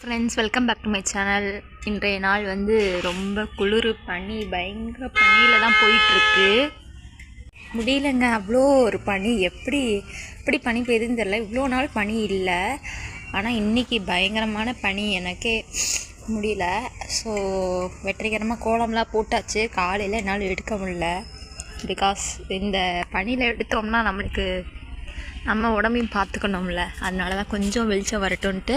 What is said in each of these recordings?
Friends, welcome back to my channel. இன்றைய நாள் வந்து ரொம்ப குளிர், பனி, பயங்கர பனியில் தான் போயிட்டுருக்கு. முடியலங்க, அவ்வளோ ஒரு பனி. எப்படி பனி பெய்யுதுன்னு தெரியல. இவ்வளோ நாள் பனி இல்லை, ஆனால் இன்றைக்கி பயங்கரமான பனி. எனக்கே முடியல. ஸோ வெற்றிகரமாக கோலம்லாம் போட்டாச்சு. காலையில் என்னால் எடுக்க முடியல. பிகாஸ் இந்த பனியில் எடுத்தோம்னா நம்ம உடம்பையும் பார்த்துக்கணும்ல. அதனால தான் கொஞ்சம் வெளிச்சம் வரட்டும்ன்ட்டு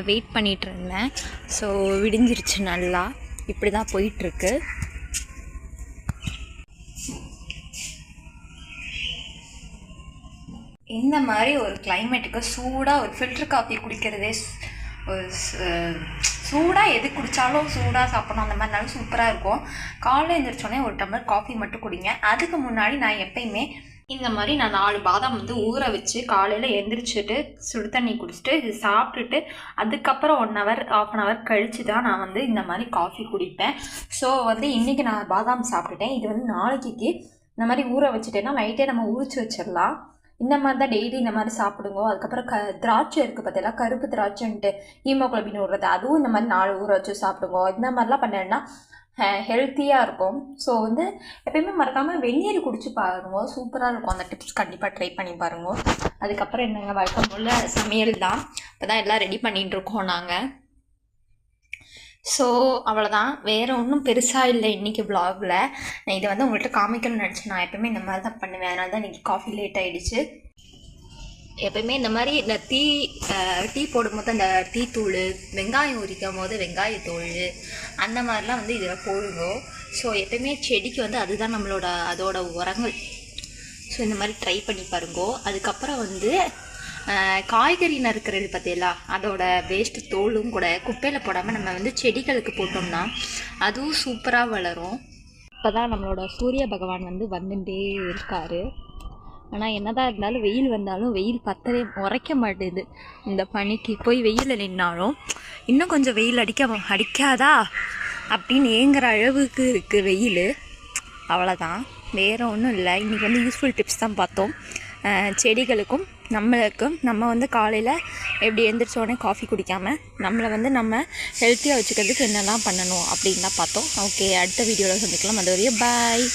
வெயிட் பண்ணிகிட்டு இருந்தேன். ஸோ விடிஞ்சிருச்சு. நல்லா இப்படி தான் போயிட்டுருக்கு. இந்த மாதிரி ஒரு கிளைமேட்டுக்கு சூடாக ஒரு ஃபில்டர் காஃபி குடிக்கிறதே ஒரு சூடாக எது குடித்தாலும் சூடாக சாப்பிடணும். அந்த மாதிரினாலும் சூப்பராக இருக்கும். காலையில் எழுந்திரிச்சோடனே ஒரு டம்ளர் காஃபி மட்டும் குடிங்க. அதுக்கு முன்னாடி நான் எப்பயுமே இந்த மாதிரி நான் 4 பாதாம் வந்து ஊற வச்சு காலையில் எழுந்திரிச்சிட்டு சுடு தண்ணி குடிச்சிட்டு இது சாப்பிட்டுட்டு அதுக்கப்புறம் 1 hour 1/2 hour கழித்து தான் நான் வந்து இந்த மாதிரி காஃபி குடிப்பேன். ஸோ வந்து இன்றைக்கி நான் பாதாம் சாப்பிட்டுட்டேன். இது வந்து நாளைக்கு இந்த மாதிரி ஊற வச்சுட்டேன்னா நைட்டே நம்ம ஊறிச்சு வச்சிடலாம். இந்த மாதிரி தான் டெய்லி இந்த மாதிரி சாப்பிடுங்க. அதுக்கப்புறம் திராட்சை இருக்குது பார்த்தீங்களா, கருப்பு திராட்சைன்ட்டு ஹீமோகுளோபின் விடுறது, அதுவும் இந்த மாதிரி 4 ஊற வச்சு சாப்பிடுங்க. இந்த மாதிரிலாம் பண்ணேன்னா ஹெல்த்தியாக இருக்கும். ஸோ வந்து எப்பயுமே மறக்காமல் வெந்நீர் குடிச்சு பாருங்க, சூப்பராக இருக்கும். அந்த டிப்ஸ் கண்டிப்பாக ட்ரை பண்ணி பாருங்க. அதுக்கப்புறம் என்னங்க, வழக்கம் போல் சமையல் தான். இப்போ தான் எல்லாம் ரெடி பண்ணிகிட்டு இருக்கோம் நாங்கள். ஸோ அவ்வளோதான், வேறு ஒன்றும் பெருசாக இல்லை இன்றைக்கி வ்ளாகில். நான் இதை வந்து உங்கள்கிட்ட காமிக்கணும்னு நினச்சேன். நான் எப்போயுமே இந்த மாதிரி தான் பண்ணுவேன். அதனால தான் இன்றைக்கி காஃபி லேட் ஆகிடுச்சு. எப்பயுமே இந்த மாதிரி இந்த டீ போடும்போது அந்த டீ தூள், வெங்காயம் உரிக்கும் போது வெங்காயத்தூள், அந்த மாதிரிலாம் வந்து இதில் போடுங்க. ஸோ எப்பயுமே செடிக்கு வந்து அதுதான் அதோட உரங்கள். ஸோ இந்த மாதிரி ட்ரை பண்ணி பாருங்கோ. அதுக்கப்புறம் வந்து காய்கறி நறுக்கிறது பார்த்தீங்களா, அதோட வேஸ்ட்டு தோலும் கூட குப்பையில் போடாமல் நம்ம வந்து செடிகளுக்கு போட்டோம்னா அதுவும் சூப்பராக வளரும். இப்போ தான் நம்மளோட சூரிய பகவான் வந்து வந்துட்டே இருக்கார். ஆனால் என்னதான் இருந்தாலும் வெயில் வந்தாலும் வெயில் உரைக்க மாட்டேது. இந்த பனிக்கு போய் வெயிலில் நின்னாலும் இன்னும் கொஞ்சம் வெயில் அடிக்காதா அப்படின்னு ஏங்குற அளவுக்கு இருக்குது வெயில். அவ்வளோதான், வேறு ஒன்றும் இல்லை. இன்றைக்கி வந்து யூஸ்ஃபுல் டிப்ஸ் தான் பார்த்தோம். செடிகளுக்கும் நம்ம வந்து காலையில் எப்படி எழுந்திரிச்சோடனே காஃபி குடிக்காமல் நம்மளை வந்து நம்ம ஹெல்த்தியாக வச்சுக்கிறதுக்கு என்னெல்லாம் பண்ணணும் அப்படின்னு தான் பார்த்தோம். ஓகே, அடுத்த வீடியோவில் சந்திக்கலாம். அது வரையும் பாய்.